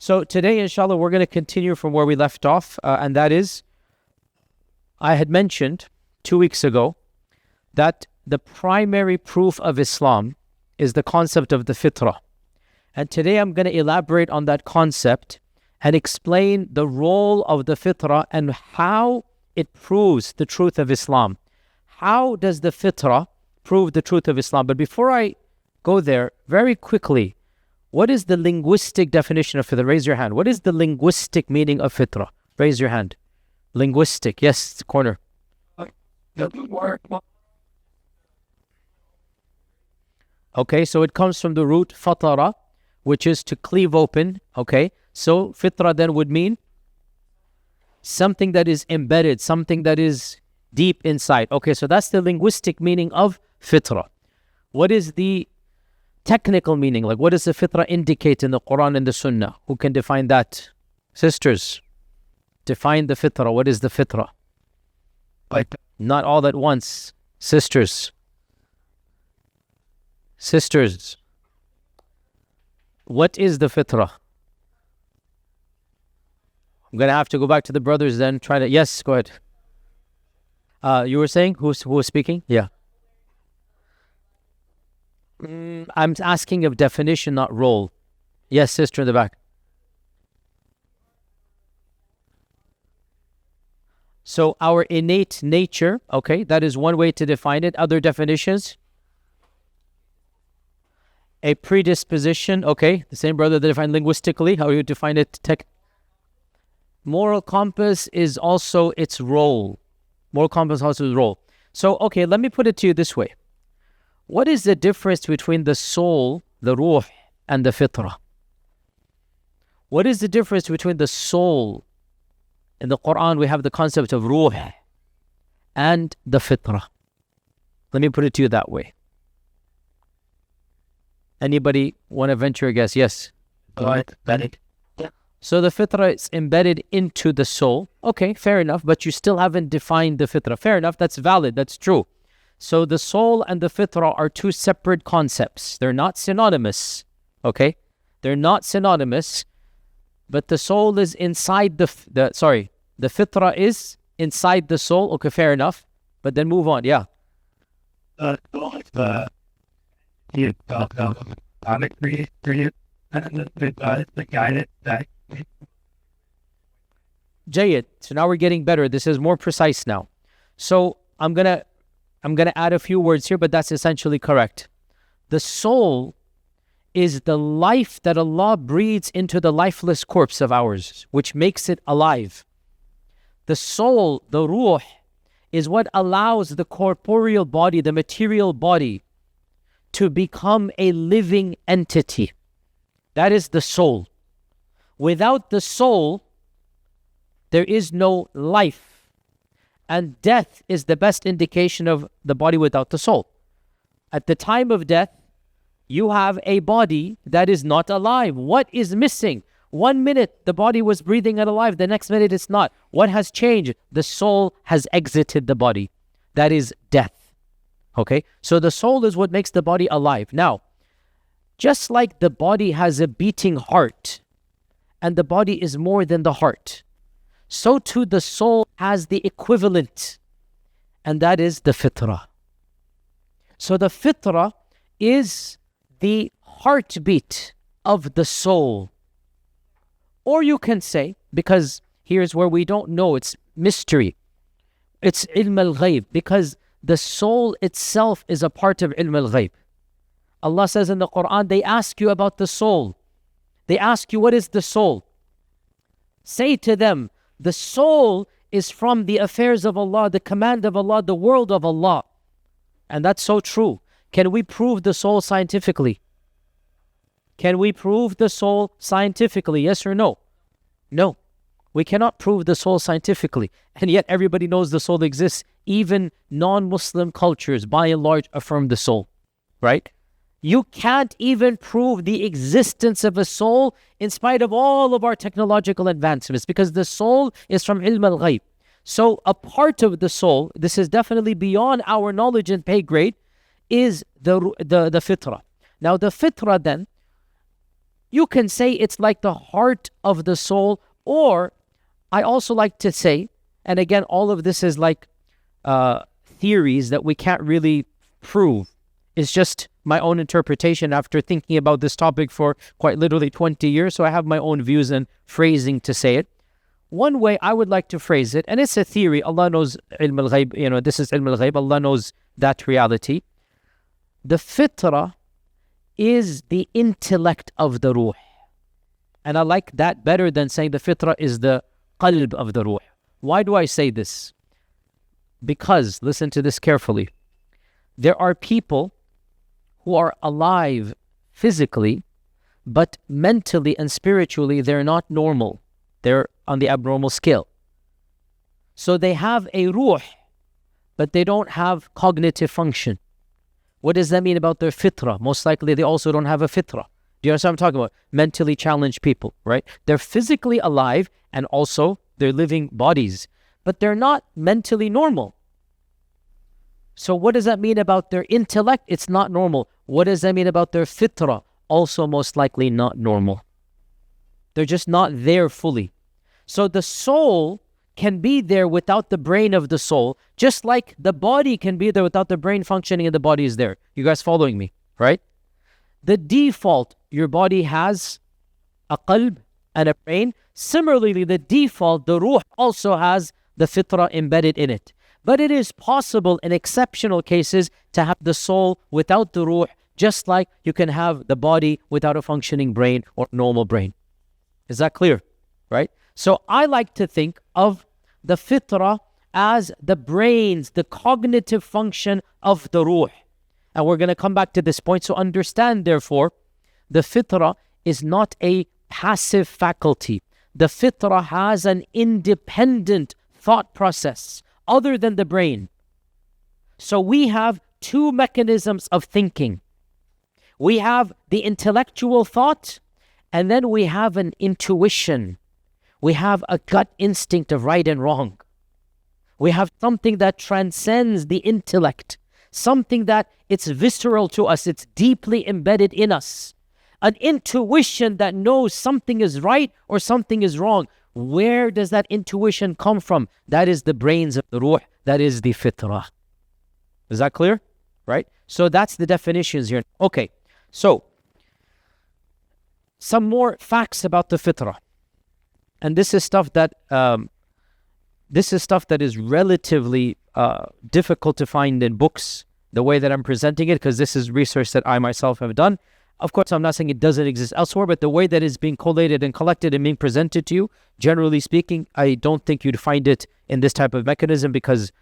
So today, inshallah, we're going to continue from where we left off, and that is, I had mentioned 2 weeks ago that the primary proof of Islam is the concept of the Fitrah. And today I'm going to elaborate on that concept and explain the role of the Fitrah and how it proves the truth of Islam. How does the Fitrah prove the truth of Islam? But before I go there, very quickly, what is the linguistic definition of Fitrah? Raise your hand. What is the linguistic meaning of Fitrah? Raise your hand. Linguistic. Yes, corner. Okay, so it comes from the root fatara, which is to cleave open. Okay, so Fitrah then would mean something that is embedded, something that is deep inside. Okay, so that's the linguistic meaning of Fitrah. What is the technical meaning? Like, what does the Fitrah indicate in the Quran and the Sunnah? Who can define that? Sisters, define the Fitrah. What is the Fitrah? Not all at once. Sisters. Sisters. What is the Fitrah? I'm going to have to go back to the brothers then. Try to... Yes, go ahead. You were saying? Who was speaking? Yeah. I'm asking of definition, not role. Yes, sister in the back. So our innate nature, okay, that is one way to define it. Other definitions? A predisposition, okay, the same brother that defined linguistically. How do you define it? Moral compass is also its role. Moral compass is also its role. So, okay, let me put it to you this way. What is the difference between the soul, the ruh, and the fitrah? What is the difference between the soul? In the Quran, we have the concept of ruh and the fitrah. Let me put it to you that way. Anybody want to venture a guess? Yes. So the fitrah is embedded into the soul. Okay, fair enough, but you still haven't defined the fitrah. Fair enough, that's valid, that's true. So the soul and the fitrah are two separate concepts. They're not synonymous, okay? They're not synonymous, but the soul is inside the fitrah is inside the soul. Okay, fair enough, but then move on, yeah. Jayed. So now we're getting better. This is more precise now. So I'm gonna add a few words here, but that's essentially correct. The soul is the life that Allah breathes into the lifeless corpse of ours, which makes it alive. The soul, the ruh, is what allows the corporeal body, the material body, to become a living entity. That is the soul. Without the soul, there is no life. And death is the best indication of the body without the soul. At the time of death, you have a body that is not alive. What is missing? 1 minute, the body was breathing and alive. The next minute, it's not. What has changed? The soul has exited the body. That is death. Okay, so the soul is what makes the body alive. Now, just like the body has a beating heart, and the body is more than the heart, so too the soul has the equivalent, and that is the fitrah. So the fitrah is the heartbeat of the soul. Or you can say, because here's where we don't know, it's mystery. It's ilm al-ghayb, because the soul itself is a part of ilm al-ghayb. Allah says in the Quran, they ask you about the soul. They ask you, what is the soul? Say to them, the soul is from the affairs of Allah, the command of Allah, the world of Allah. And that's so true. Can we prove the soul scientifically? Can we prove the soul scientifically? Yes or no? No. We cannot prove the soul scientifically. And yet everybody knows the soul exists. Even non-Muslim cultures, by and large, affirm the soul. Right? You can't even prove the existence of a soul in spite of all of our technological advancements, because the soul is from ilm al-ghayb. So a part of the soul, this is definitely beyond our knowledge and pay grade, is the fitrah. Now the fitrah then, You can say it's like the heart of the soul, or I also like to say, and again, all of this is like theories that we can't really prove. It's just my own interpretation after thinking about this topic for quite literally 20 years. So I have my own views and phrasing to say it. One way I would like to phrase it, and it's a theory, Allah knows ilm al-ghayb, this is ilm al-ghayb, Allah knows that reality. The fitrah is the intellect of the ruh. And I like that better than saying the fitrah is the qalb of the ruh. Why do I say this? Because, listen to this carefully, there are people who are alive physically, but mentally and spiritually they're not normal. They're on the abnormal scale. So they have a ruh, but they don't have cognitive function. What does that mean about their fitrah? Most likely they also don't have a fitrah. Do you understand what I'm talking about? Mentally challenged people, right? They're physically alive and also they're living bodies, but they're not mentally normal. So what does that mean about their intellect? It's not normal. What does that mean about their fitrah? Also most likely not normal. They're just not there fully. So the soul can be there without the brain of the soul, just like the body can be there without the brain functioning and the body is there. You guys following me, right? The default, your body has a qalb and a brain. Similarly, the default, the ruh, also has the fitrah embedded in it. But it is possible in exceptional cases to have the soul without the ruh, just like you can have the body without a functioning brain or normal brain. Is that clear? Right? So I like to think of the fitrah as the brains, the cognitive function of the ruh. And we're going to come back to this point. So understand, therefore, the fitrah is not a passive faculty. The fitrah has an independent thought process other than the brain. So we have two mechanisms of thinking. We have the intellectual thought, and then we have an intuition. We have a gut instinct of right and wrong. We have something that transcends the intellect, something that it's visceral to us, it's deeply embedded in us. An intuition that knows something is right or something is wrong. Where does that intuition come from? That is the brains of the ruh, that is the fitrah. Is that clear? Right? So that's the definitions here. Okay, so some more facts about the fitrah. And this is stuff that is relatively difficult to find in books, the way that I'm presenting it, because this is research that I myself have done. Of course, I'm not saying it doesn't exist elsewhere, but the way that it's being collated and collected and being presented to you, generally speaking, I don't think you'd find it in this type of mechanism, because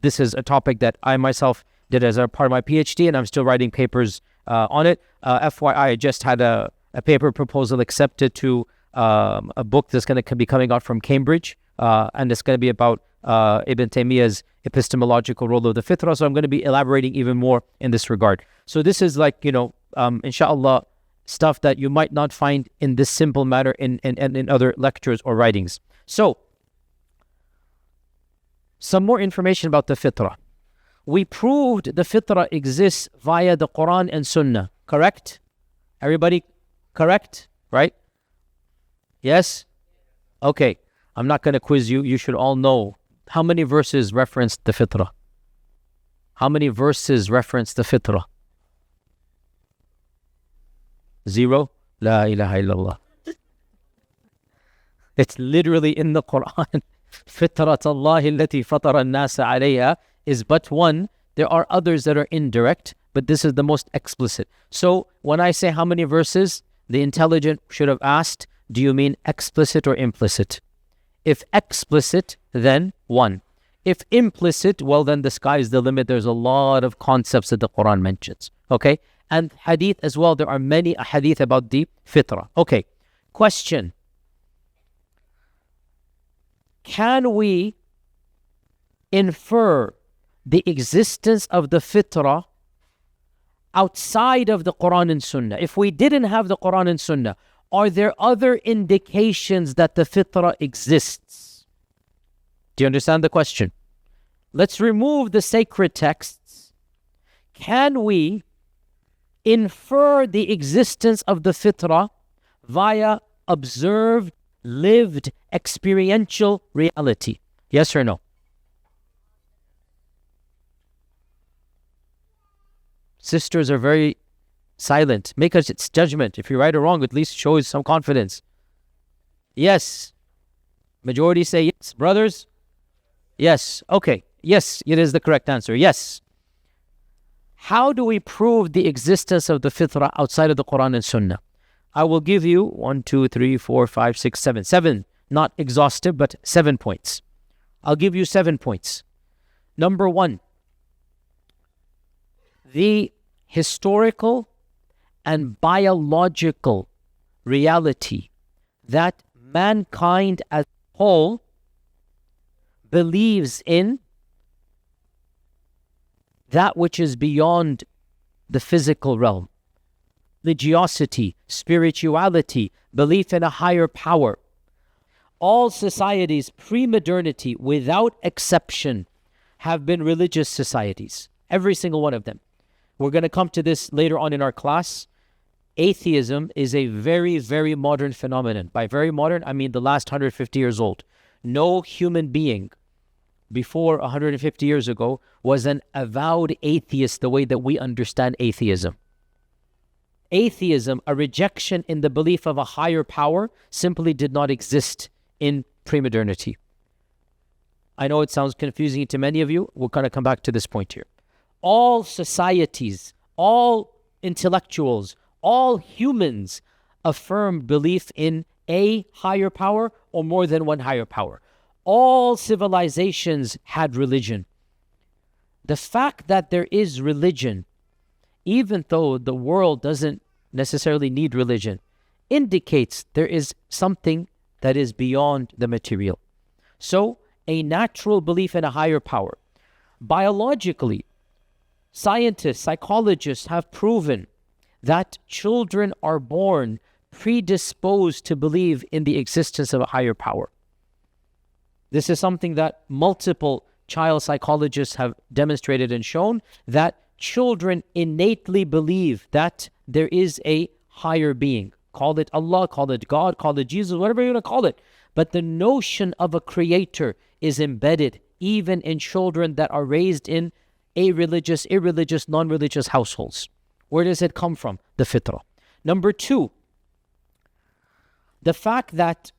this is a topic that I myself did as a part of my PhD, and I'm still writing papers on it. FYI, I just had a paper proposal accepted to a book that's going to be coming out from Cambridge, and it's going to be about Ibn Taymiyyah's epistemological role of the fitrah. So I'm going to be elaborating even more in this regard. So this is like, inshallah, stuff that you might not find in this simple matter in other lectures or writings. So, some more information about the fitrah. We proved the fitrah exists via the Quran and Sunnah, correct? Everybody correct? Right? Yes? Okay. I'm not going to quiz you. You should all know. How many verses reference the fitrah? How many verses reference the fitrah? 0? La ilaha illallah. It's literally in the Quran. Fitrat Allah allati fatara an-nasa alayha is but one. There are others that are indirect, but this is the most explicit. So when I say how many verses, the intelligent should have asked, do you mean explicit or implicit? If explicit, then 1. If implicit, well, then the sky is the limit. There's a lot of concepts that the Quran mentions. Okay? And hadith as well. There are many hadith about the fitrah. Okay. Question. Can we infer the existence of the fitrah outside of the Quran and Sunnah? If we didn't have the Quran and Sunnah, are there other indications that the fitrah exists? Do you understand the question? Let's remove the sacred texts. Can we infer the existence of the fitrah via observed, lived, experiential reality. Yes or no? Sisters are very silent. Make us its judgment. If you're right or wrong, at least show some confidence. Yes. Majority say yes. Brothers? Yes. Okay. Yes, it is the correct answer. Yes. How do we prove the existence of the fitrah outside of the Quran and Sunnah? I will give you 1, 2, 3, 4, 5, 6, 7. 7, not exhaustive, but 7 points. I'll give you 7 points. Number 1, the historical and biological reality that mankind as a whole believes in that which is beyond the physical realm. Religiosity, spirituality, belief in a higher power. All societies pre-modernity, without exception, have been religious societies. Every single one of them. We're going to come to this later on in our class. Atheism is a very, very modern phenomenon. By very modern, I mean the last 150 years old. No human being before 150 years ago was an avowed atheist the way that we understand atheism. Atheism, a rejection in the belief of a higher power, simply did not exist in pre-modernity. I know it sounds confusing to many of you. We're going to come back to this point here. All societies, all intellectuals, all humans affirm belief in a higher power or more than one higher power. All civilizations had religion. The fact that there is religion, even though the world doesn't necessarily need religion, indicates there is something that is beyond the material. So, a natural belief in a higher power. Biologically, scientists, psychologists have proven that children are born predisposed to believe in the existence of a higher power. This is something that multiple child psychologists have demonstrated and shown, that children innately believe that there is a higher being. Call it Allah, call it God, call it Jesus, whatever you want to call it. But the notion of a creator is embedded even in children that are raised in irreligious, non-religious households. Where does it come from? The fitrah. Number 2, the fact that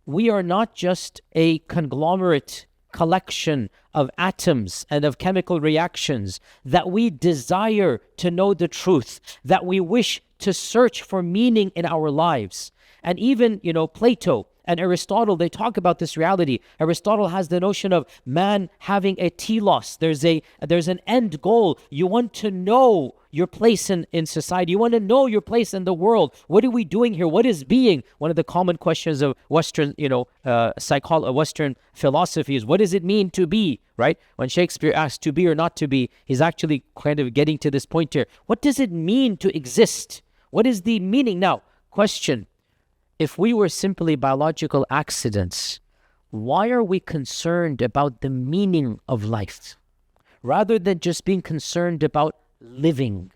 we are not just a conglomerate collection of atoms and of chemical reactions, that we desire to know the truth, that we wish to search for meaning in our lives. And even, Plato and Aristotle, they talk about this reality. Aristotle has the notion of man having a telos. There's an end goal. You want to know your place in society. You want to know your place in the world. What are we doing here? What is being? One of the common questions of Western, Western philosophy is, what does it mean to be, right? When Shakespeare asks to be or not to be, he's actually kind of getting to this point here. What does it mean to exist? What is the meaning? Now, question. If we were simply biological accidents, why are we concerned about the meaning of life rather than just being concerned about living?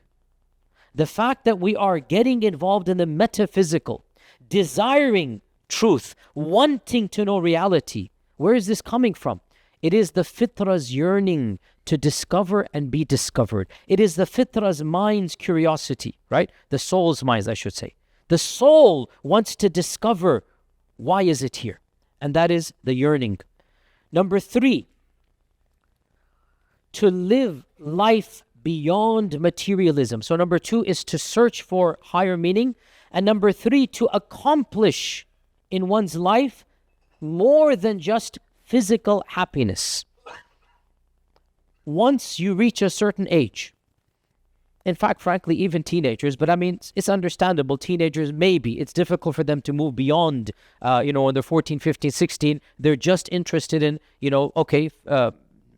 The fact that we are getting involved in the metaphysical, desiring truth, wanting to know reality, where is this coming from? It is the fitrah's yearning to discover and be discovered. It is the fitrah's mind's curiosity, right? The soul's minds, I should say. The soul wants to discover, why is it here? And that is the yearning. Number 3, to live life beyond materialism. So number 2 is to search for higher meaning. And number 3, to accomplish in one's life more than just physical happiness. Once you reach a certain age, in fact, frankly, even teenagers, but I mean, it's understandable. Teenagers, maybe it's difficult for them to move beyond, when they're 14, 15, 16, they're just interested in,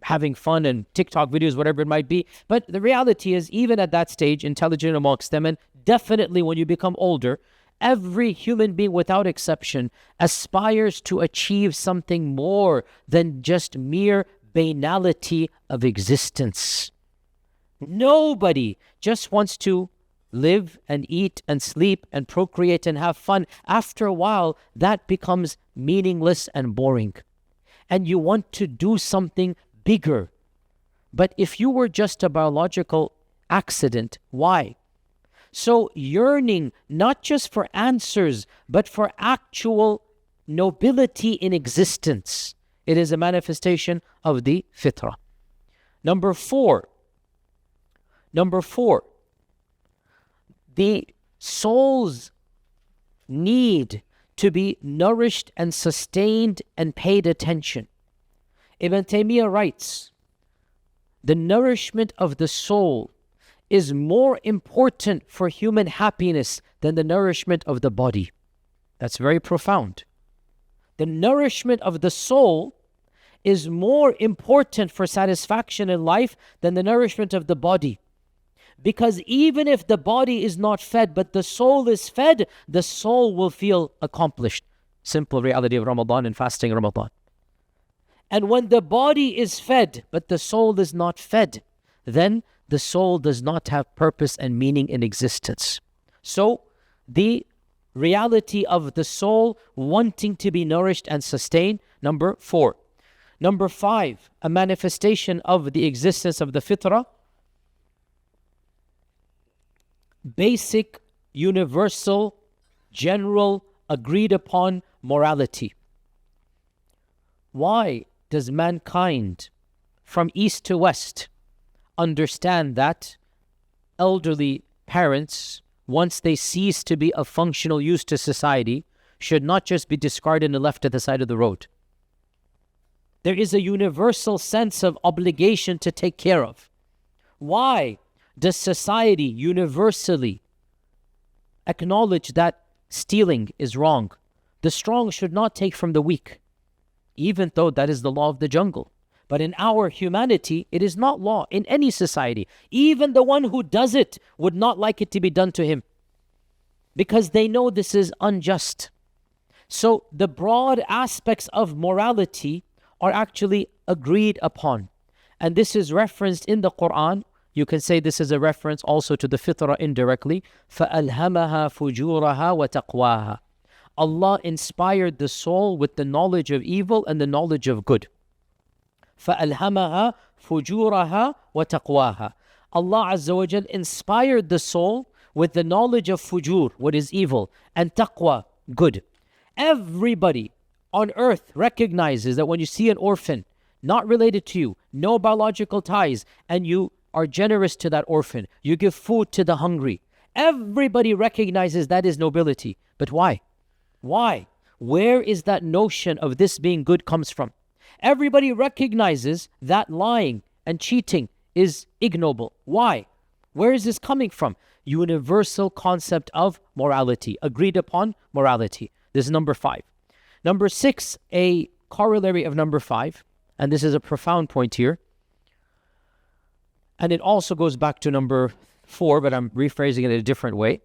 having fun and TikTok videos, whatever it might be. But the reality is, even at that stage, intelligent amongst them, and definitely when you become older, every human being without exception aspires to achieve something more than just mere banality of existence. Nobody just wants to live and eat and sleep and procreate and have fun, after a while, that becomes meaningless and boring. And you want to do something bigger. But if you were just a biological accident, why? So yearning not just for answers, but for actual nobility in existence, it is a manifestation of the fitrah. Number four, the soul's need to be nourished and sustained and paid attention. Ibn Taymiyyah writes, the nourishment of the soul is more important for human happiness than the nourishment of the body. That's very profound. The nourishment of the soul is more important for satisfaction in life than the nourishment of the body. Because even if the body is not fed, but the soul is fed, the soul will feel accomplished. Simple reality of Ramadan and fasting Ramadan. And when the body is fed, but the soul is not fed, then the soul does not have purpose and meaning in existence. So, the reality of the soul wanting to be nourished and sustained, number 4. Number 5, a manifestation of the existence of the fitrah, basic, universal, general, agreed upon morality. Why does mankind from east to west understand that elderly parents, once they cease to be of functional use to society, should not just be discarded and left at the side of the road? There is a universal sense of obligation to take care of. Why does society universally acknowledge that stealing is wrong? The strong should not take from the weak, even though that is the law of the jungle. But in our humanity, it is not law in any society. Even the one who does it would not like it to be done to him, because they know this is unjust. So the broad aspects of morality are actually agreed upon. And this is referenced in the Quran. You can say this is a reference also to the fitrah indirectly. فَأَلْهَمَهَا فُجُورَهَا وَتَقْوَاهَا. Allah inspired the soul with the knowledge of evil and the knowledge of good. فَأَلْهَمَهَا فُجُورَهَا وَتَقْوَاهَا. Allah Azza wa Jal inspired the soul with the knowledge of fujur, what is evil, and taqwa, good. Everybody on earth recognizes that when you see an orphan, not related to you, no biological ties, and you are generous to that orphan, you give food to the hungry, everybody recognizes that is nobility. But why? Why? Where is that notion of this being good comes from? Everybody recognizes that lying and cheating is ignoble. Why? Where is this coming from? Universal concept of morality, agreed upon morality. This is number 5. Number 6, a corollary of number 5, and this is a profound point here. And it also goes back to number 4, but I'm rephrasing it in a different way.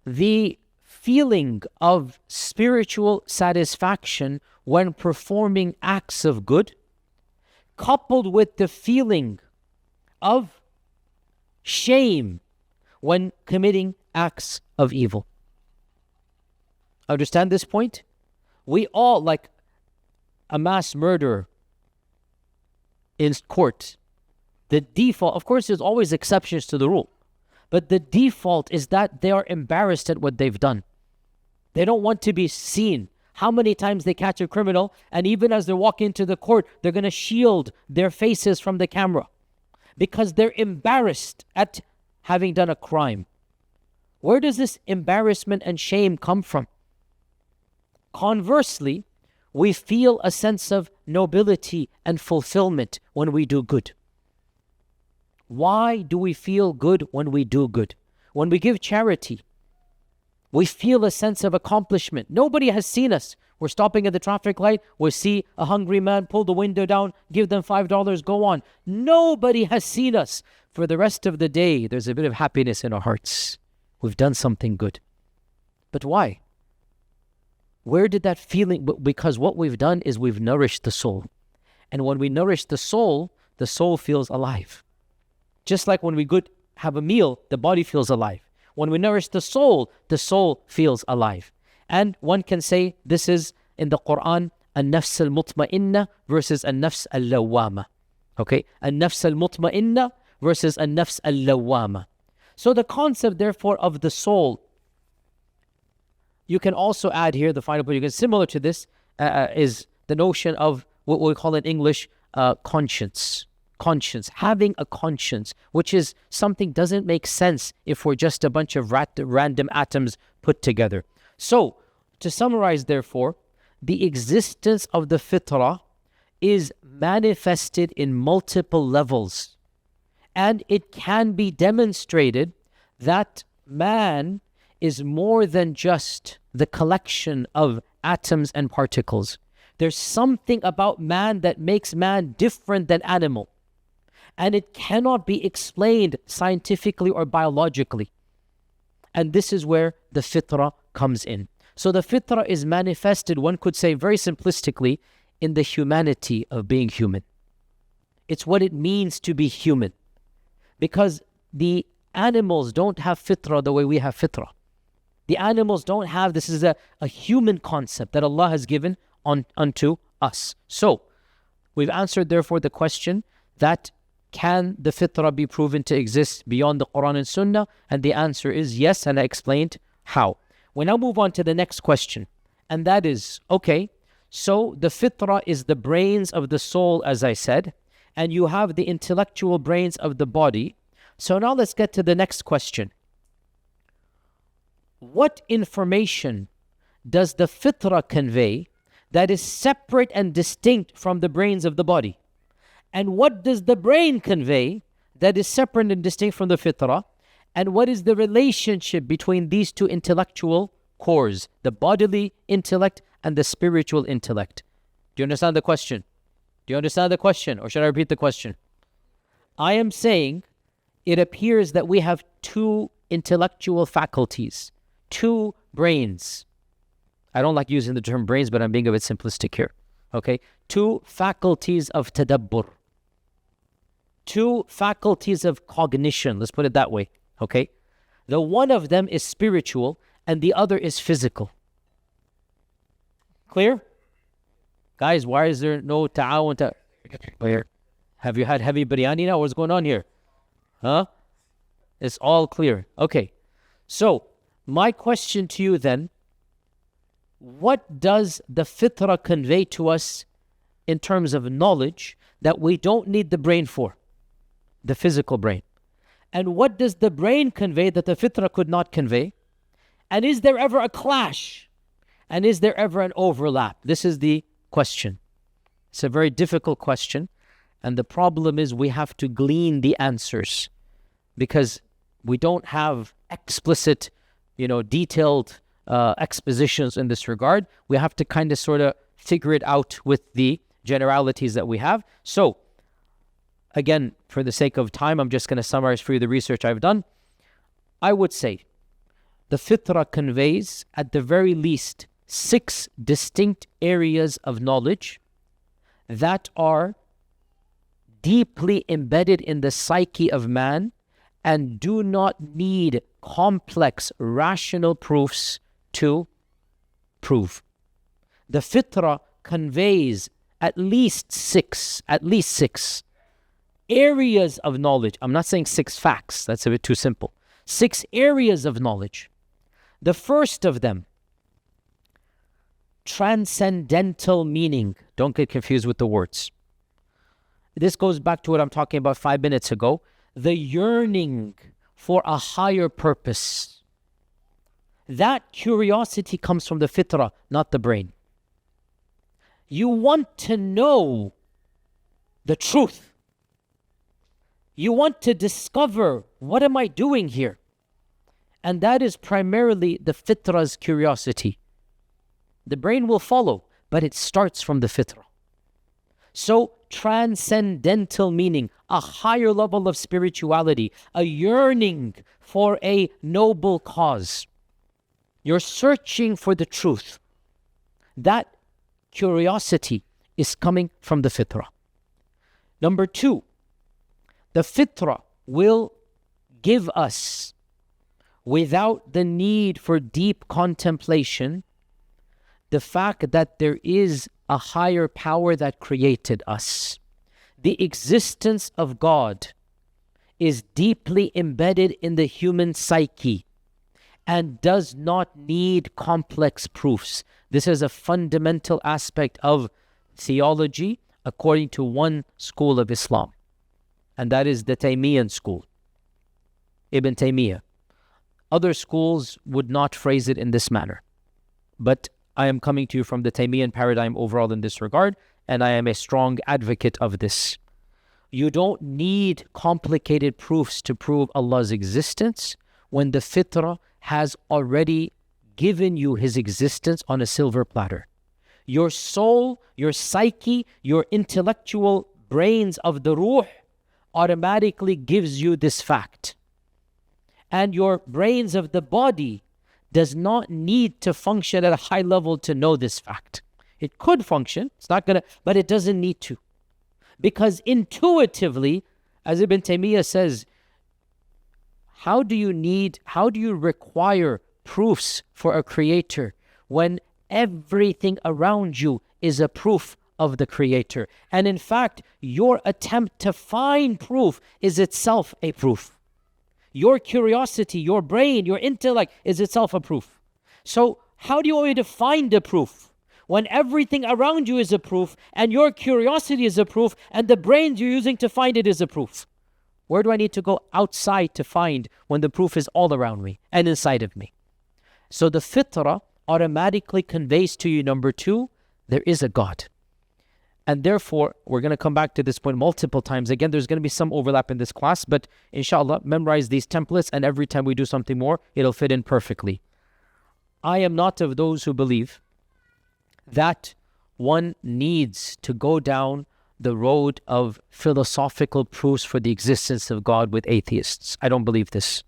The feeling of spiritual satisfaction when performing acts of good, coupled with the feeling of shame when committing acts of evil. Understand this point? We all, like a mass murderer in court, the default, of course, there's always exceptions to the rule, but the default is that they are embarrassed at what they've done. They don't want to be seen. How many times they catch a criminal, and even as they're walking into the court, they're going to shield their faces from the camera because they're embarrassed at having done a crime. Where does this embarrassment and shame come from? Conversely, we feel a sense of nobility and fulfillment when we do good. Why do we feel good when we do good? When we give charity, we feel a sense of accomplishment. Nobody has seen us. We're stopping at the traffic light. We see a hungry man, pull the window down, give them $5, go on. Nobody has seen us. For the rest of the day, there's a bit of happiness in our hearts. We've done something good. But why? Where did that feeling? Because what we've done is we've nourished the soul. And when we nourish the soul feels alive. Just like when we have a meal, the body feels alive. When we nourish the soul feels alive. And one can say this is in the Quran, an-nafs al-mutma'inna versus an-nafs al-lawwama. Okay, an-nafs al-mutma'inna versus an-nafs al-lawwama. So the concept, therefore, of the soul, you can also add here, the final point, you can similar to this, is the notion of what we call in English conscience. Conscience, having a conscience, which is something doesn't make sense if we're just a bunch of random atoms put together. So, to summarize, therefore, the existence of the fitrah is manifested in multiple levels. And it can be demonstrated that man is more than just the collection of atoms and particles. There's something about man that makes man different than animal. And it cannot be explained scientifically or biologically. And this is where the fitrah comes in. So the fitrah is manifested, one could say very simplistically, in the humanity of being human. It's what it means to be human. Because the animals don't have fitrah the way we have fitrah. The animals don't have, this is a human concept that Allah has given unto us. So, we've answered therefore the question that can the fitrah be proven to exist beyond the Quran and Sunnah? And the answer is yes, and I explained how. We now move on to the next question, and that is, okay, so the fitrah is the brains of the soul, as I said, and you have the intellectual brains of the body. So now let's get to the next question. What information does the fitrah convey that is separate and distinct from the brains of the body? And what does the brain convey that is separate and distinct from the fitrah? And what is the relationship between these two intellectual cores, the bodily intellect and the spiritual intellect? Do you understand the question? Do you understand the question? Or should I repeat the question? I am saying it appears that we have two intellectual faculties, two brains. I don't like using the term brains, but I'm being a bit simplistic here. Okay? Two faculties of tadabbur. Two faculties of cognition, let's put it that way. Okay? The one of them is spiritual and the other is physical. Clear? Guys, why is there no ta'awun? Have you had heavy biryani now? What's going on here? Huh? It's all clear. Okay. So, my question to you then, what does the fitrah convey to us in terms of knowledge that we don't need the brain for? The physical brain. And what does the brain convey that the fitrah could not convey? And is there ever a clash? And is there ever an overlap? This is the question. It's a very difficult question. And the problem is we have to glean the answers because we don't have explicit, detailed expositions in this regard. We have to kind of sort of figure it out with the generalities that we have. So, again, for the sake of time, I'm just going to summarize for you the research I've done. I would say the fitrah conveys, at the very least, 6 distinct areas of knowledge that are deeply embedded in the psyche of man and do not need complex rational proofs to prove. The fitrah conveys at least six areas of knowledge. I'm not saying 6 facts, that's a bit too simple. 6 areas of knowledge. The first of them, transcendental meaning. Don't get confused with the words. This goes back to what I'm talking about 5 minutes ago. The yearning for a higher purpose. That curiosity comes from the fitrah, not the brain. You want to know the truth. You want to discover, what am I doing here? And that is primarily the fitrah's curiosity. The brain will follow, but it starts from the fitrah. So, transcendental meaning, a higher level of spirituality, a yearning for a noble cause. You're searching for the truth. That curiosity is coming from the fitrah. Number 2, the fitrah will give us, without the need for deep contemplation, the fact that there is a higher power that created us. The existence of God is deeply embedded in the human psyche and does not need complex proofs. This is a fundamental aspect of theology according to one school of Islam, and that is the Taymiyyan school, Ibn Taymiyyah. Other schools would not phrase it in this manner, but I am coming to you from the Taymiyyan paradigm overall in this regard, and I am a strong advocate of this. You don't need complicated proofs to prove Allah's existence when the Fitrah has already given you His existence on a silver platter. Your soul, your psyche, your intellectual brains of the Ruh automatically gives you this fact. And your brains of the body does not need to function at a high level to know this fact. It could function, it's not gonna, but it doesn't need to. Because intuitively, as Ibn Taymiyyah says, how do you require proofs for a creator when everything around you is a proof of the creator? And in fact, your attempt to find proof is itself a proof. Your curiosity, your brain, your intellect is itself a proof. So how do you want me to find a proof when everything around you is a proof and your curiosity is a proof and the brains you're using to find it is a proof? Where do I need to go outside to find when the proof is all around me and inside of me? So the Fitrah automatically conveys to you, number two, there is a God. And therefore, we're going to come back to this point multiple times. Again, there's going to be some overlap in this class, but inshallah, memorize these templates, and every time we do something more, it'll fit in perfectly. I am not of those who believe that one needs to go down the road of philosophical proofs for the existence of God with atheists. I don't believe this.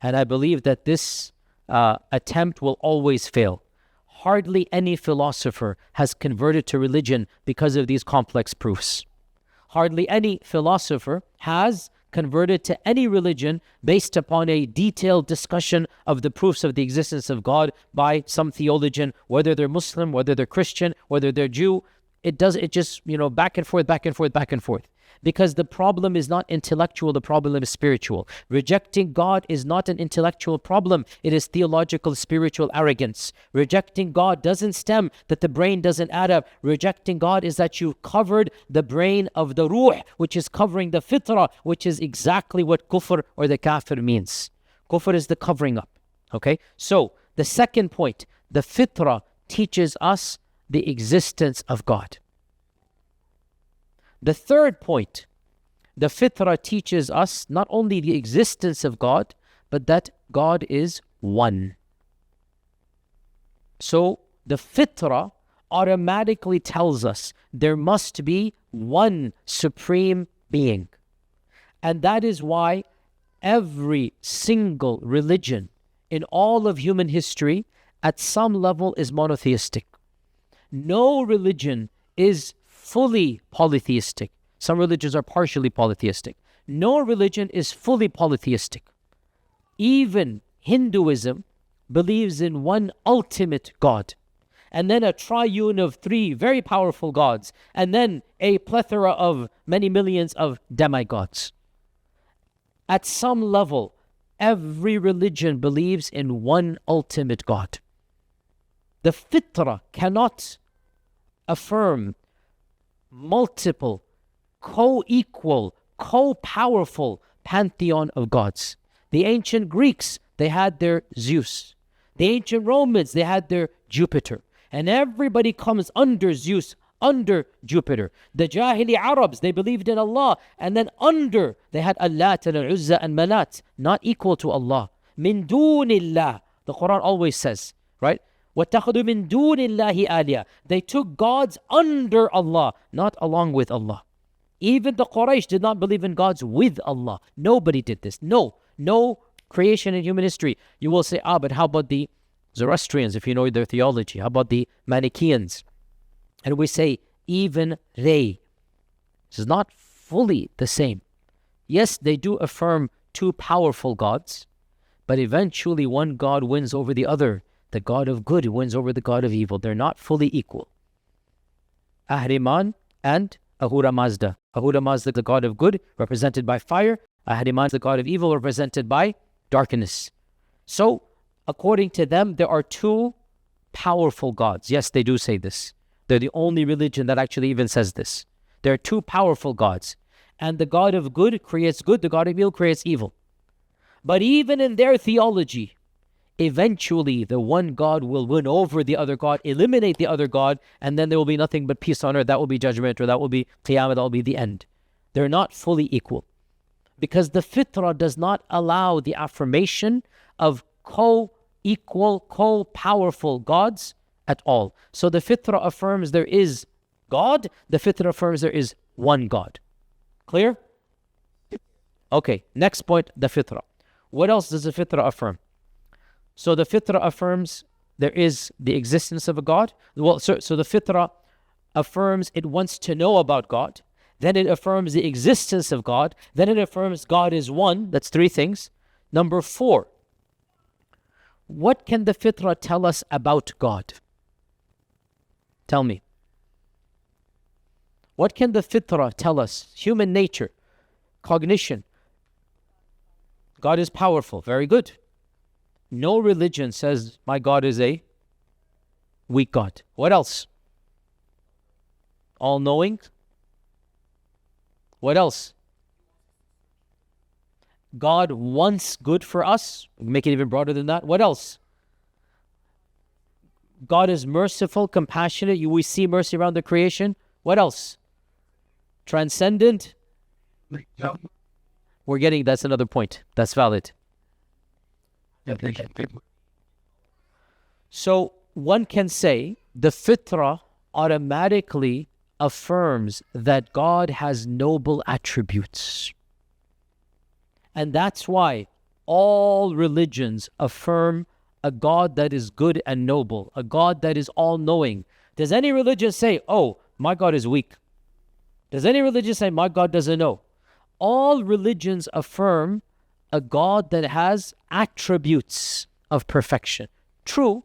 And I believe that this attempt will always fail. Hardly any philosopher has converted to religion because of these complex proofs. Hardly any philosopher has converted to any religion based upon a detailed discussion of the proofs of the existence of God by some theologian, whether they're Muslim, whether they're Christian, whether they're Jew. It just, back and forth, back and forth, back and forth. Because the problem is not intellectual, the problem is spiritual. Rejecting God is not an intellectual problem, it is theological, spiritual arrogance. Rejecting God doesn't stem that the brain doesn't add up. Rejecting God is that you covered the brain of the Ruh, which is covering the Fitrah, which is exactly what kufr or the kafir means. Kufr is the covering up. Okay? So, the second point, the Fitrah teaches us the existence of God. The third point, the Fitrah teaches us not only the existence of God, but that God is one. So the Fitrah automatically tells us there must be one supreme being. And that is why every single religion in all of human history at some level is monotheistic. No religion is fully polytheistic. Some religions are partially polytheistic. No religion is fully polytheistic. Even Hinduism believes in one ultimate God, and then a triune of three very powerful gods, and then a plethora of many millions of demigods. At some level, every religion believes in one ultimate God. The Fitrah cannot affirm multiple, co-equal, co-powerful pantheon of gods. The ancient Greeks, they had their Zeus. The ancient Romans, they had their Jupiter. And everybody comes under Zeus, under Jupiter. The Jahili Arabs, they believed in Allah. And then under, they had Allat and Al-Uzza and Manat, not equal to Allah. Min dunillah, the Quran always says, right? وَاتَّخَذُوا مِن دُونِ اللَّهِ آلِهَةً. They took gods under Allah, not along with Allah. Even the Quraysh did not believe in gods with Allah. Nobody did this. No creation in human history. You will say, but how about the Zoroastrians, if you know their theology? How about the Manichaeans? And we say, even they. This is not fully the same. Yes, they do affirm two powerful gods, but eventually one God wins over the other. The God of good wins over the God of evil. They're not fully equal. Ahriman and Ahura Mazda. Ahura Mazda, the God of good, represented by fire. Ahriman, the God of evil, represented by darkness. So, according to them, there are two powerful gods. Yes, they do say this. They're the only religion that actually even says this. There are two powerful gods. And the God of good creates good, the God of evil creates evil. But even in their theology, eventually the one God will win over the other God, eliminate the other God, and then there will be nothing but peace on earth. That will be judgment, or that will be qiyamah, that will be the end. They're not fully equal. Because the fitrah does not allow the affirmation of co-equal, co-powerful gods at all. So the fitrah affirms there is God, the fitrah affirms there is one God. Clear? Okay, next point, the fitrah. What else does the fitrah affirm? So the fitrah affirms there is the existence of a God. Well, so the fitrah affirms it wants to know about God. Then it affirms the existence of God. Then it affirms God is one. That's three things. Number 4, what can the fitrah tell us about God? Tell me. What can the fitrah tell us? Human nature, cognition. God is powerful. Very good. No religion says my God is a weak God. What else? All-knowing. What else? God wants good for us. Make it even broader than that. What else? God is merciful, compassionate. We see mercy around the creation. What else? Transcendent. That's another point. That's valid. So one can say the fitrah automatically affirms that God has noble attributes. And that's why all religions affirm a God that is good and noble, a God that is all-knowing. Does any religion say, oh, my God is weak? Does any religion say, my God doesn't know? All religions affirm a God that has attributes of perfection. True,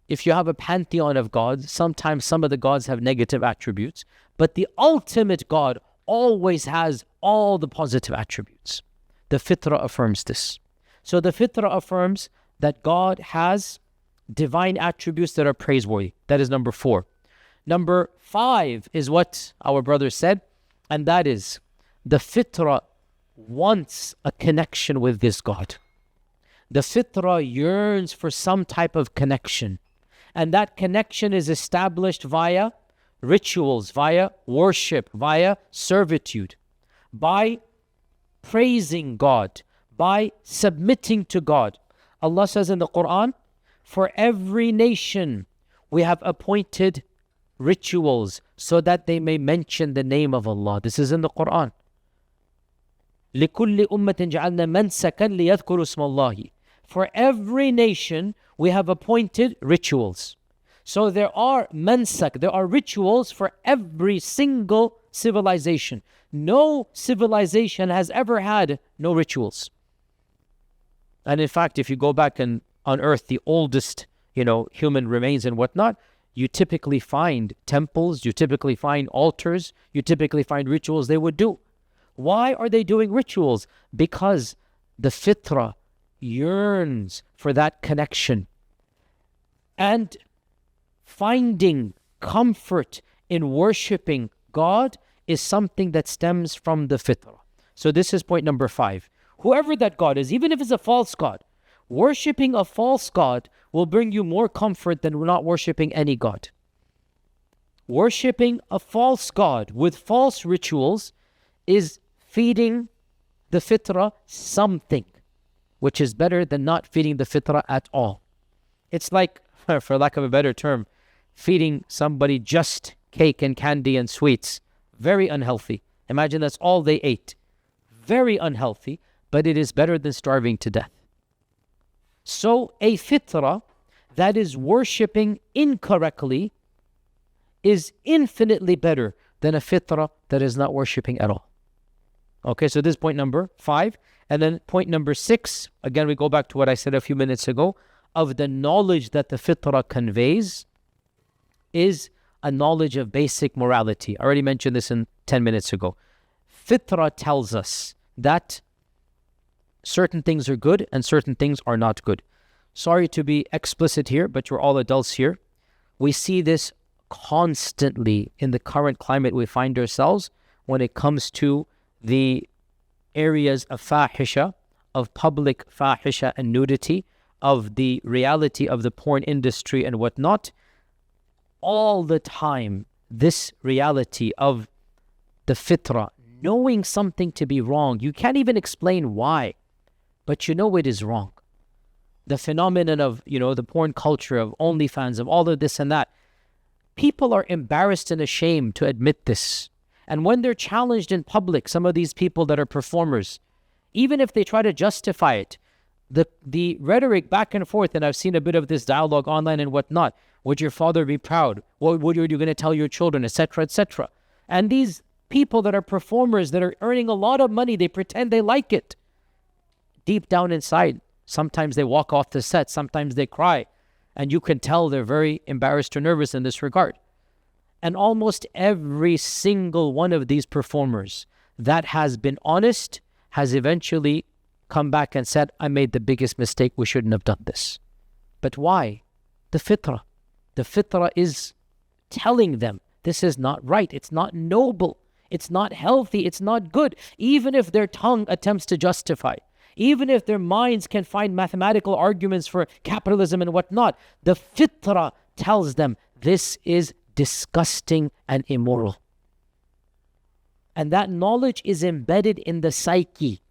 if you have a pantheon of gods, sometimes some of the gods have negative attributes, but the ultimate God always has all the positive attributes. The fitrah affirms this. So the fitrah affirms that God has divine attributes that are praiseworthy. That is number 4. Number 5 is what our brother said, and that is the fitrah wants a connection with this God. The fitrah yearns for some type of connection. And that connection is established via rituals, via worship, via servitude, by praising God, by submitting to God. Allah says in the Quran, for every nation we have appointed rituals so that they may mention the name of Allah. This is in the Quran. لِكُلِّ أُمَّةٍ جَعَلْنَا مَنْسَكًا لِيَذْكُرُوا اسْمَ اللَّهِ. For every nation, we have appointed rituals. So there are mansak, there are rituals for every single civilization. No civilization has ever had no rituals. And in fact, if you go back on earth, the oldest, human remains and whatnot, you typically find temples, you typically find altars, you typically find rituals they would do. Why are they doing rituals? Because the fitrah yearns for that connection. And finding comfort in worshiping God is something that stems from the fitrah. So this is point number 5. Whoever that God is, even if it's a false God, worshipping a false God will bring you more comfort than not worshipping any God. Worshipping a false God with false rituals is feeding the fitrah something, which is better than not feeding the fitrah at all. It's like, for lack of a better term, feeding somebody just cake and candy and sweets. Very unhealthy. Imagine that's all they ate. Very unhealthy, but it is better than starving to death. So a fitrah that is worshipping incorrectly is infinitely better than a fitrah that is not worshipping at all. Okay, so this is point number 5. And then point number 6, again, we go back to what I said a few minutes ago, of the knowledge that the fitrah conveys is a knowledge of basic morality. I already mentioned this in 10 minutes ago. Fitrah tells us that certain things are good and certain things are not good. Sorry to be explicit here, but you're all adults here. We see this constantly in the current climate we find ourselves when it comes to the areas of fahisha, of public fahisha and nudity, of the reality of the porn industry and whatnot. All the time, this reality of the fitrah, knowing something to be wrong, you can't even explain why, but you know it is wrong. The phenomenon of, the porn culture, of OnlyFans, of all of this and that, people are embarrassed and ashamed to admit this. And when they're challenged in public, some of these people that are performers, even if they try to justify it, the rhetoric back and forth, and I've seen a bit of this dialogue online and whatnot, would your father be proud? What are you going to tell your children, etc., etc. And these people that are performers, that are earning a lot of money, they pretend they like it. Deep down inside, sometimes they walk off the set, sometimes they cry, and you can tell they're very embarrassed or nervous in this regard. And almost every single one of these performers that has been honest has eventually come back and said, I made the biggest mistake, we shouldn't have done this. But why? The fitrah. The fitrah is telling them this is not right, it's not noble, it's not healthy, it's not good. Even if their tongue attempts to justify, even if their minds can find mathematical arguments for capitalism and whatnot, the fitrah tells them this is disgusting and immoral. And that knowledge is embedded in the psyche.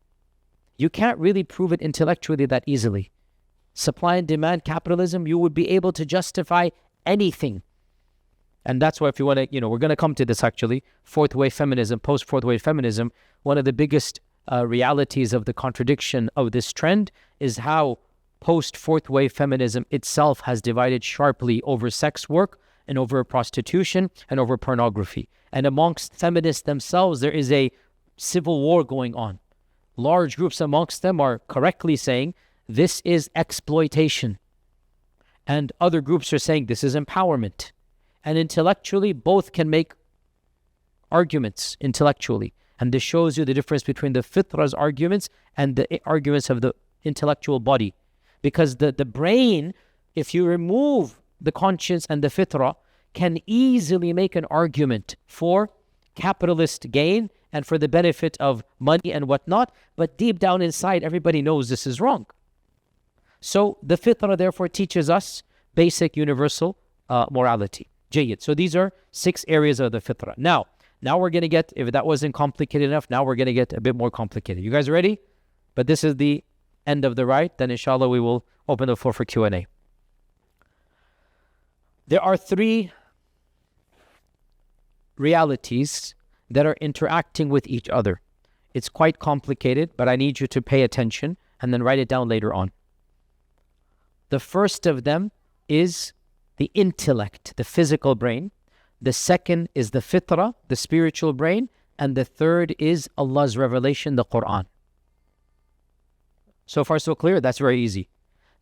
You can't really prove it intellectually that easily. Supply and demand capitalism, you would be able to justify anything. And that's why, if you want to, we're going to come to this actually, fourth wave feminism, post fourth wave feminism, one of the biggest realities of the contradiction of this trend is how post fourth wave feminism itself has divided sharply over sex work and over prostitution and over pornography. And amongst feminists themselves, there is a civil war going on. Large groups amongst them are correctly saying this is exploitation. And other groups are saying this is empowerment. And intellectually, both can make arguments intellectually. And this shows you the difference between the fitrah's arguments and the arguments of the intellectual body. Because the brain, if you remove the conscience and the fitrah, can easily make an argument for capitalist gain and for the benefit of money and whatnot, but deep down inside, everybody knows this is wrong. So the fitrah therefore teaches us basic universal morality. Jayyid. So these are 6 areas of the fitrah. Now we're going to get, if that wasn't complicated enough, now we're going to get a bit more complicated. You guys ready? But this is the end of the ride. Then inshallah we will open the floor for Q&A. There are 3 realities that are interacting with each other. It's quite complicated, but I need you to pay attention and then write it down later on. The first of them is the intellect, the physical brain. The second is the fitrah, the spiritual brain. And the third is Allah's revelation, the Quran. So far so clear? That's very easy.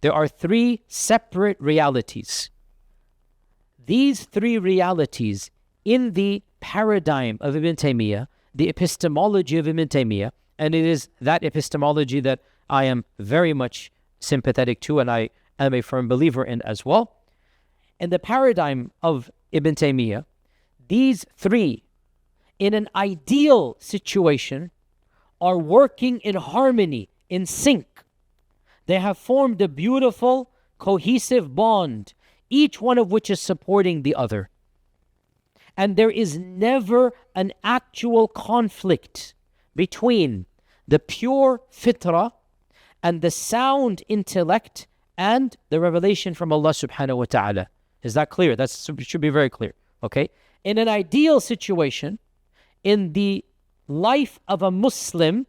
There are 3 separate realities. These 3 realities in the paradigm of Ibn Taymiyyah, the epistemology of Ibn Taymiyyah, and it is that epistemology that I am very much sympathetic to and I am a firm believer in as well. In the paradigm of Ibn Taymiyyah, these 3, in an ideal situation, are working in harmony, in sync. They have formed a beautiful, cohesive bond, each one of which is supporting the other. And there is never an actual conflict between the pure fitrah and the sound intellect and the revelation from Allah subhanahu wa ta'ala. Is that clear? That should be very clear. Okay? In an ideal situation, in the life of a Muslim,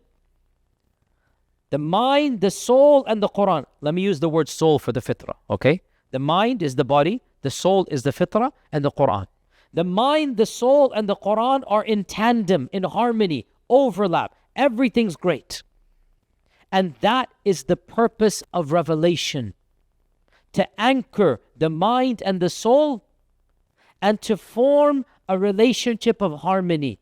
the mind, the soul, and the Quran. Let me use the word soul for the fitrah. Okay? The mind is the body, the soul is the fitrah, and the Quran. The mind, the soul, and the Quran are in tandem, in harmony, overlap. Everything's great. And that is the purpose of revelation, to anchor the mind and the soul and to form a relationship of harmony.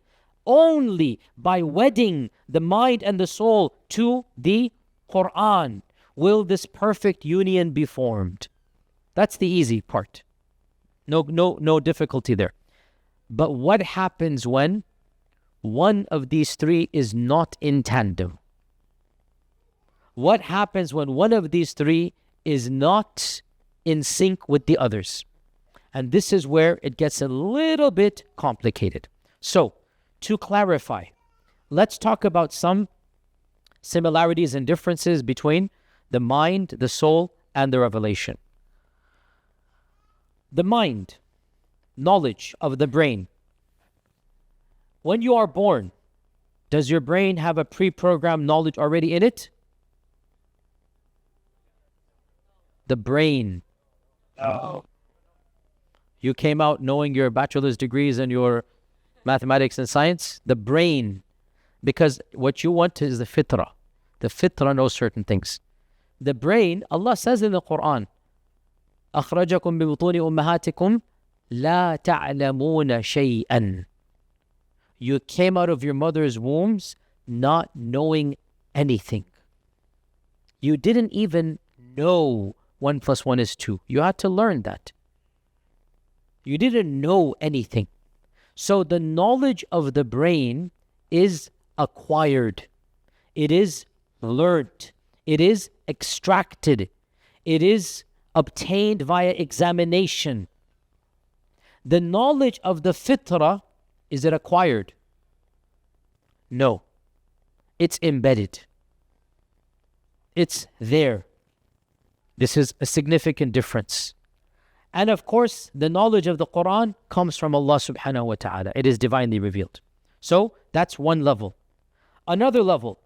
Only by wedding the mind and the soul to the Quran will this perfect union be formed. That's the easy part. No difficulty there. But what happens when one of these three is not in tandem? What happens when one of these three is not in sync with the others? And this is where it gets a little bit complicated. So, to clarify, let's talk about some similarities and differences between the mind, the soul, and the revelation. The mind, knowledge of the brain. When you are born, does your brain have a pre-programmed knowledge already in it? The brain. No. You came out knowing your bachelor's degrees and your mathematics and science? The brain. Because what you want is the Fitrah. The Fitrah knows certain things. The brain, Allah says in the Quran, أَخْرَجَكُمْ بِبُطُونِ أُمَّهَاتِكُمْ لَا تَعْلَمُونَ شَيْئًا. You came out of your mother's wombs not knowing anything. You didn't even know 1 + 1 is 2. You had to learn that. You didn't know anything. So the knowledge of the brain is acquired. It is learnt. It is extracted. It is obtained via examination. The knowledge of the fitrah, is it acquired? No. It's embedded. It's there. This is a significant difference. And of course, the knowledge of the Quran comes from Allah subhanahu wa ta'ala. It is divinely revealed. So, that's one level. Another level,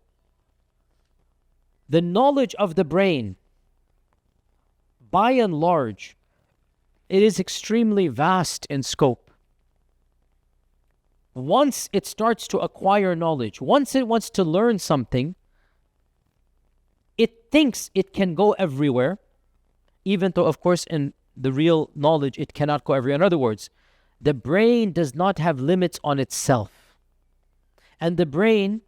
the knowledge of the brain, by and large, it is extremely vast in scope. Once it starts to acquire knowledge, once it wants to learn something, it thinks it can go everywhere, even though, of course, in the real knowledge, it cannot go everywhere. In other words, the brain does not have limits on itself. And the brain,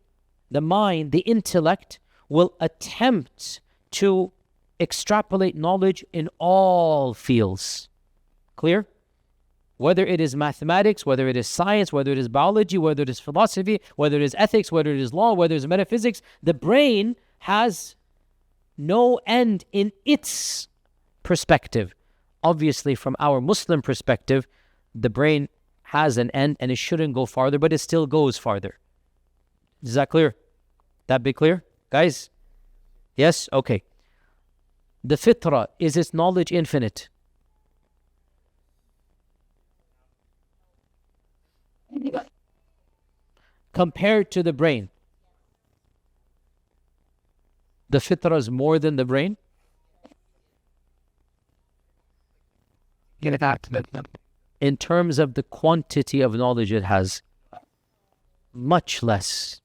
the mind, the intellect will attempt to extrapolate knowledge in all fields. Clear? Whether it is mathematics, whether it is science, whether it is biology, whether it is philosophy, whether it is ethics, whether it is law, whether it is metaphysics, the brain has no end in its perspective. Obviously, from our Muslim perspective, the brain has an end and it shouldn't go farther, but it still goes farther. Is that clear? That be clear? Guys? Yes? Okay. The fitrah, is its knowledge infinite? Compared to the brain, the fitrah is more than the brain? In terms of the quantity of knowledge it has, much less.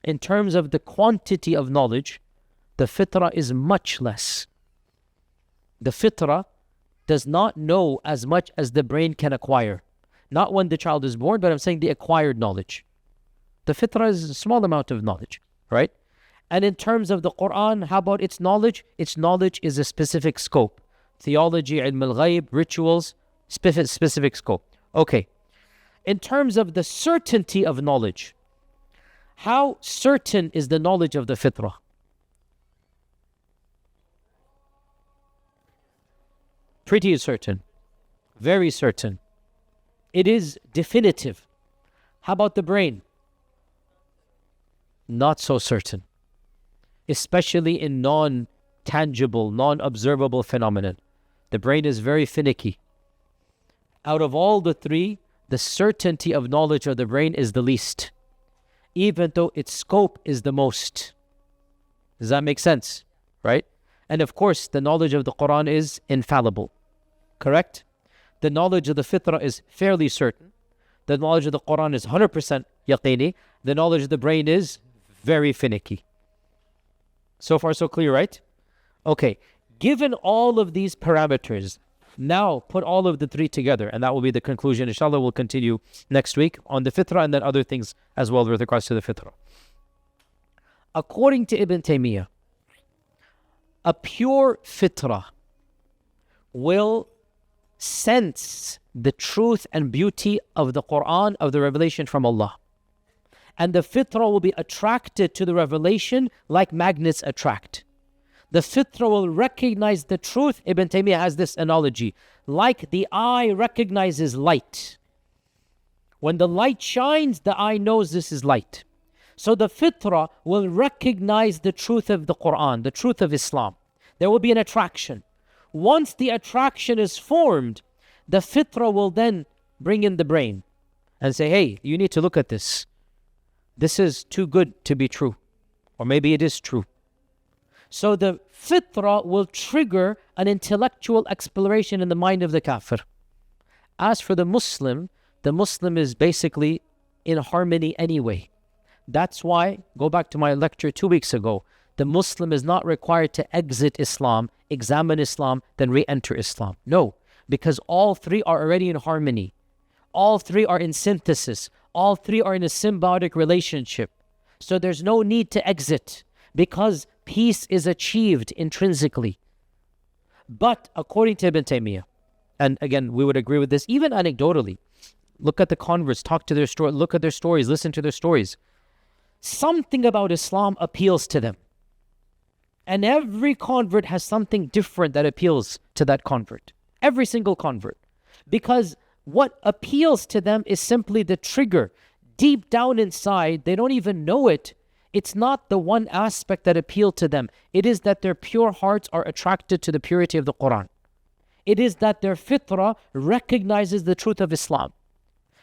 In terms of the quantity of knowledge, the fitrah is much less. The fitrah does not know as much as the brain can acquire. Not when the child is born, but I'm saying the acquired knowledge. The fitrah is a small amount of knowledge, right? And in terms of the Quran, how about its knowledge? Its knowledge is a specific scope. Theology, ilm al-ghayb, rituals, specific scope. Okay. In terms of the certainty of knowledge, how certain is the knowledge of the fitrah? Pretty certain. Very certain. It is definitive. How about the brain? Not so certain. Especially in non-tangible, non-observable phenomenon. The brain is very finicky. Out of all the three, the certainty of knowledge of the brain is the least, even though its scope is the most. Does that make sense? Right? And of course, the knowledge of the Quran is infallible. Correct? The knowledge of the fitrah is fairly certain. the knowledge of the Quran is 100% yaqini, the knowledge of the brain is very finicky. So far so clear, right? Okay, given all of these parameters, now put all of the three together, and that will be the conclusion. Inshallah, we'll continue next week on the Fitrah and then other things as well with regards to the Fitrah. According to Ibn Taymiyyah, a pure Fitrah will sense the truth and beauty of the Quran, of the revelation from Allah. And the Fitrah will be attracted to the revelation like magnets attract. The Fitrah will recognize the truth. Ibn Taymiyyah has this analogy. Like the eye recognizes light. When the light shines, the eye knows this is light. So the Fitrah will recognize the truth of the Quran, the truth of Islam. There will be an attraction. Once the attraction is formed, the Fitrah will then bring in the brain and say, hey, you need to look at this. This is too good to be true. Or maybe it is true. So the Fitrah will trigger an intellectual exploration in the mind of the kafir. As for the Muslim is basically in harmony anyway. That's why, go back to my lecture 2 weeks ago, the Muslim is not required to exit Islam, examine Islam, then re-enter Islam. No, because all three are already in harmony. All three are in synthesis. All three are in a symbiotic relationship. So there's no need to exit because peace is achieved intrinsically. But according to Ibn Taymiyyah, and again, we would agree with this, even anecdotally, look at the converts, talk to their story, look at their stories, listen to their stories. Something about Islam appeals to them. And every convert has something different that appeals to that convert. Every single convert. Because what appeals to them is simply the trigger. Deep down inside, they don't even know it. It's not the one aspect that appealed to them. It is that their pure hearts are attracted to the purity of the Quran. It is that their fitrah recognizes the truth of Islam.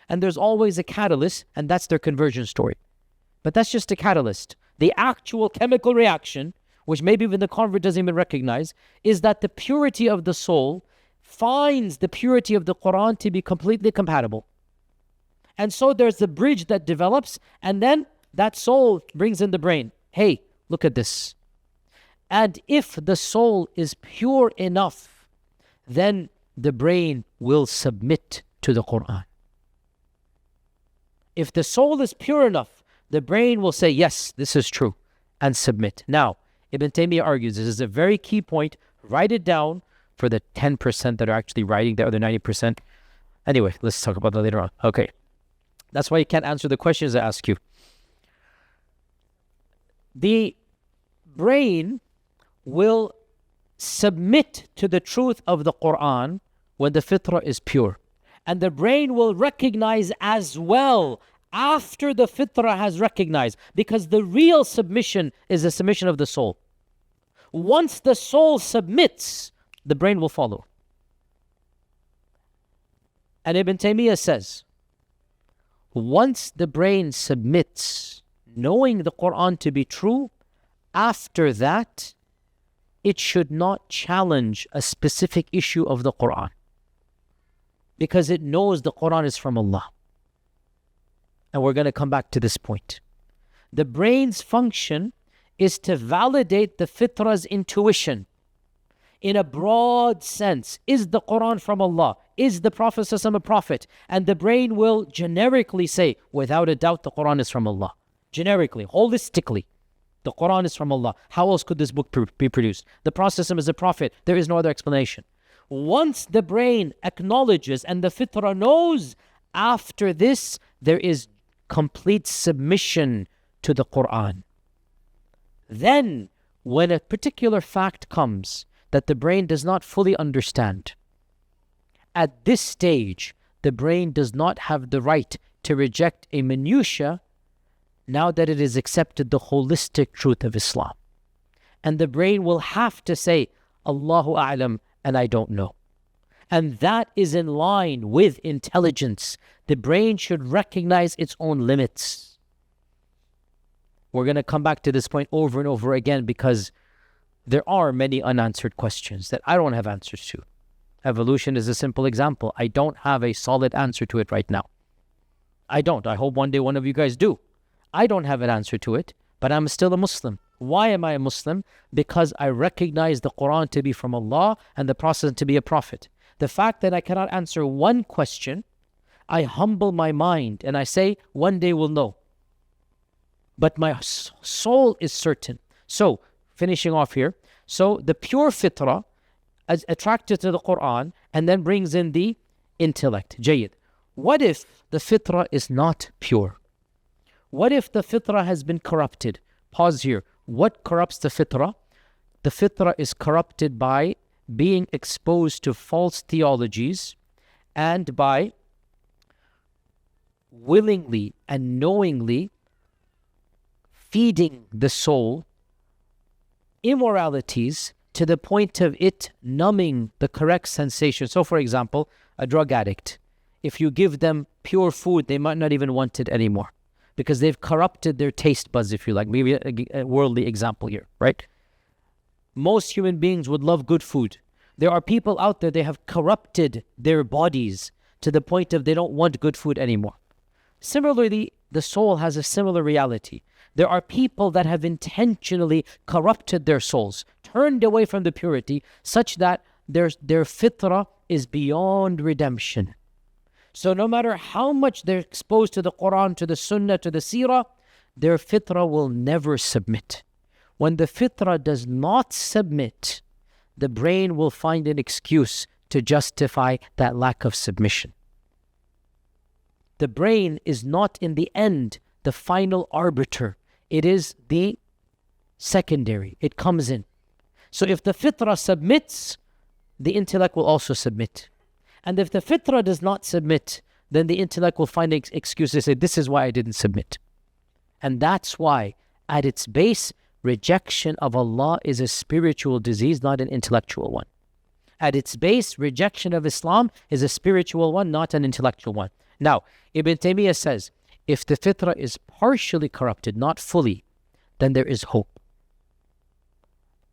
And there's always a catalyst, and that's their conversion story. But that's just a catalyst. The actual chemical reaction, which maybe even the convert doesn't even recognize, is that the purity of the soul finds the purity of the Quran to be completely compatible. And so there's the bridge that develops, and then that soul brings in the brain. Hey, look at this. And if the soul is pure enough, then the brain will submit to the Quran. If the soul is pure enough, the brain will say, yes, this is true, and submit. Now, Ibn Taymiyyah argues, this is a very key point. Write it down for the 10% that are actually writing the other 90%. Anyway, let's talk about that later on. Okay. That's why you can't answer the questions I ask you. The brain will submit to the truth of the Quran when the fitrah is pure. And the brain will recognize as well after the fitrah has recognized, because the real submission is the submission of the soul. Once the soul submits, the brain will follow. And Ibn Taymiyyah says, once the brain submits, knowing the Quran to be true, after that, it should not challenge a specific issue of the Quran, because it knows the Quran is from Allah. And we're going to come back to this point. The brain's function is to validate the fitrah's intuition in a broad sense. Is the Quran from Allah? Is the Prophet ﷺ a prophet? And the brain will generically say, without a doubt, the Quran is from Allah. Generically, holistically, the Quran is from Allah. How else could this book be produced? The Prophet ﷺ is a prophet. There is no other explanation. Once the brain acknowledges and the fitrah knows, after this, there is complete submission to the Quran. Then, when a particular fact comes that the brain does not fully understand, at this stage, the brain does not have the right to reject a minutiae now that it has accepted the holistic truth of Islam. And the brain will have to say, Allahu A'lam, and I don't know. And that is in line with intelligence. The brain should recognize its own limits. We're going to come back to this point over and over again because there are many unanswered questions that I don't have answers to. Evolution is a simple example. I don't have a solid answer to it right now. I don't. I hope one day one of you guys do. I don't have an answer to it, but I'm still a Muslim. Why am I a Muslim? Because I recognize the Quran to be from Allah and the Prophet to be a prophet. The fact that I cannot answer one question, I humble my mind and I say, one day we'll know. But my soul is certain. So, finishing off here. So, the pure Fitra is attracted to the Quran and then brings in the intellect. Jayyid. What if the Fitra is not pure? What if the Fitra has been corrupted? Pause here. What corrupts the Fitra? The Fitra is corrupted by being exposed to false theologies and by willingly and knowingly feeding the soul immoralities to the point of it numbing the correct sensation. So, for example, a drug addict, if you give them pure food, they might not even want it anymore because they've corrupted their taste buds, if you like. Maybe a worldly example here, right? Most human beings would love good food. There are people out there, they have corrupted their bodies to the point of they don't want good food anymore. Similarly, the soul has a similar reality. There are people that have intentionally corrupted their souls, turned away from the purity, such that their fitrah is beyond redemption. So no matter how much they're exposed to the Quran, to the Sunnah, to the Seerah, their fitrah will never submit. When the fitrah does not submit, the brain will find an excuse to justify that lack of submission. The brain is not in the end the final arbiter. It is the secondary. It comes in. So if the fitrah submits, the intellect will also submit. And if the fitrah does not submit, then the intellect will find an excuse to say, this is why I didn't submit. And that's why, at its base, rejection of Allah is a spiritual disease, not an intellectual one. At its base, rejection of Islam is a spiritual one, not an intellectual one. Now, Ibn Taymiyyah says, if the fitrah is partially corrupted, not fully, then there is hope.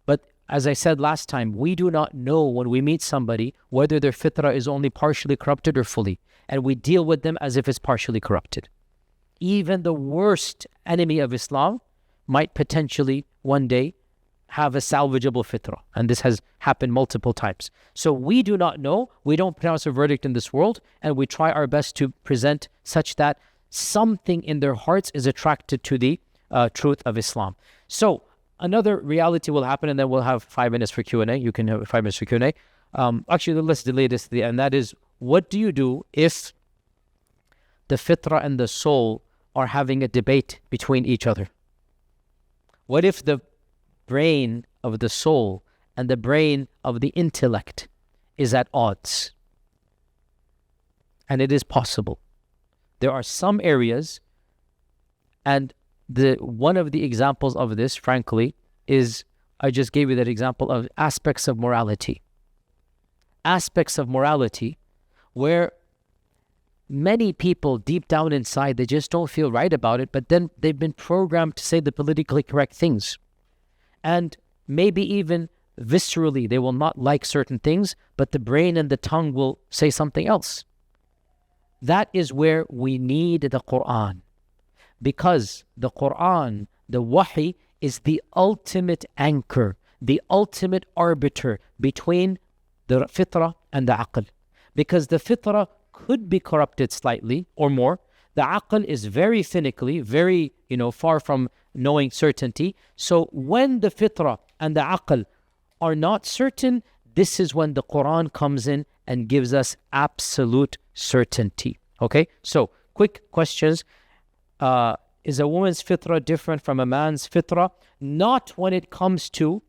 But as I said last time, we do not know when we meet somebody whether their fitrah is only partially corrupted or fully, and we deal with them as if it's partially corrupted. Even the worst enemy of Islam might potentially one day have a salvageable fitrah, and this has happened multiple times. So we do not know, we don't pronounce a verdict in this world, and we try our best to present such that something in their hearts is attracted to the truth of Islam. So another reality will happen, and then we'll have 5 minutes for Q&A. You can have 5 minutes for Q&A. Actually, let's delay this to the end. That is, what do you do if the fitrah and the soul are having a debate between each other? What if the brain of the soul and the brain of the intellect is at odds? And it is possible. There are some areas, and one of the examples of this, frankly, is, I just gave you that example of aspects of morality. Aspects of morality where many people deep down inside, they just don't feel right about it, but then they've been programmed to say the politically correct things. And maybe even viscerally, they will not like certain things, but the brain and the tongue will say something else. That is where we need the Quran. Because the Quran, the Wahy, is the ultimate anchor, the ultimate arbiter between the fitrah and the aql. Because the fitrah could be corrupted slightly or more. The aql is very finically, very, far from knowing certainty. So when the fitrah and the aql are not certain, this is when the Quran comes in and gives us absolute certainty. Okay, so quick questions. Is a woman's fitrah different from a man's fitrah? Not when it comes to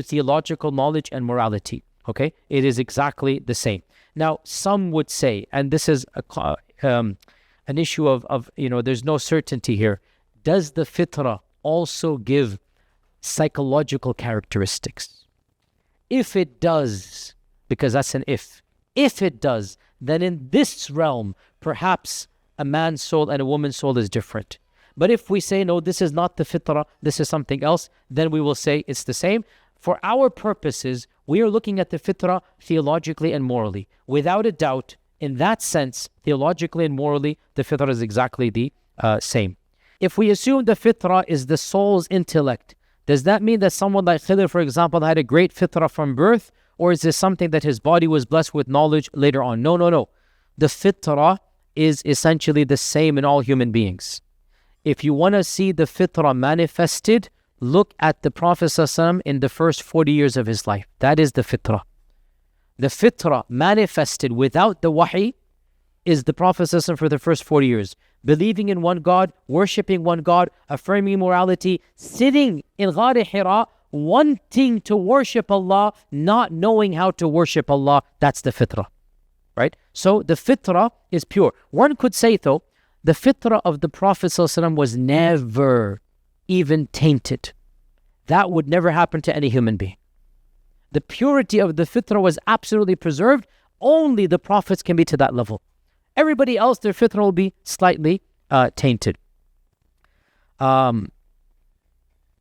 theological knowledge and morality. Okay, it is exactly the same. Now, some would say, and this is an issue of there's no certainty here. Does the fitrah also give psychological characteristics? If it does, because that's an if it does, then in this realm, perhaps a man's soul and a woman's soul is different. But if we say, no, this is not the fitrah, this is something else, then we will say it's the same. For our purposes, we are looking at the fitrah theologically and morally. Without a doubt, in that sense, theologically and morally, the fitrah is exactly the same. If we assume the fitrah is the soul's intellect, does that mean that someone like Khidr, for example, had a great fitrah from birth? Or is this something that his body was blessed with knowledge later on? No, no, no. The fitrah is essentially the same in all human beings. If you want to see the fitrah manifested, look at the Prophet ﷺ in the first 40 years of his life. That is the fitrah. The fitrah manifested without the wahi is the Prophet ﷺ for the first 40 years. Believing in one God, worshipping one God, affirming morality, sitting in Ghar Hira, wanting to worship Allah, not knowing how to worship Allah. That's the fitrah, right? So the fitrah is pure. One could say, though, the fitrah of the Prophet ﷺ was never even tainted. That would never happen to any human being. The purity of the fitrah was absolutely preserved. Only the prophets can be to that level. Everybody else, their fitrah will be slightly tainted.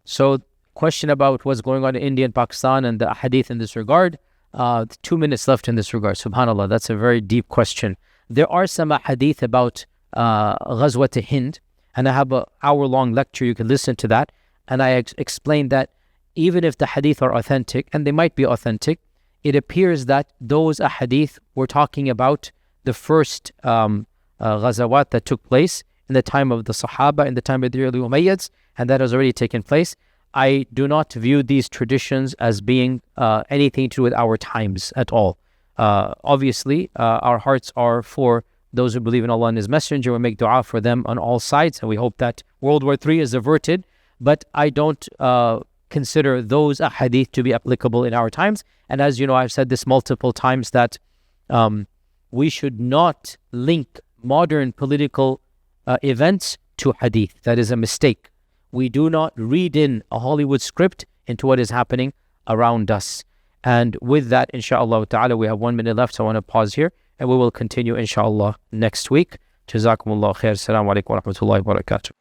So question about what's going on in India and Pakistan and the hadith in this regard. 2 minutes left in this regard. SubhanAllah, that's a very deep question. There are some hadith about Ghazwat-e-Hind, and I have an hour-long lecture. You can listen to that. And I explained that even if the hadith are authentic, and they might be authentic, it appears that those hadith were talking about the first Ghazawat that took place in the time of the Sahaba, in the time of the early Umayyads, and that has already taken place. I do not view these traditions as being anything to do with our times at all. Obviously, our hearts are for those who believe in Allah and His Messenger. We make dua for them on all sides, and we hope that World War III is averted. But I don't consider those hadith to be applicable in our times. And as you know, I've said this multiple times that we should not link modern political events to hadith. That is a mistake. We do not read in a Hollywood script into what is happening around us. And with that, inshallah ta'ala, we have 1 minute left, so I want to pause here, and we will continue, inshallah, next week. Jazakumullah khair. Assalamu alaikum wa rahmatullahi wa barakatuh.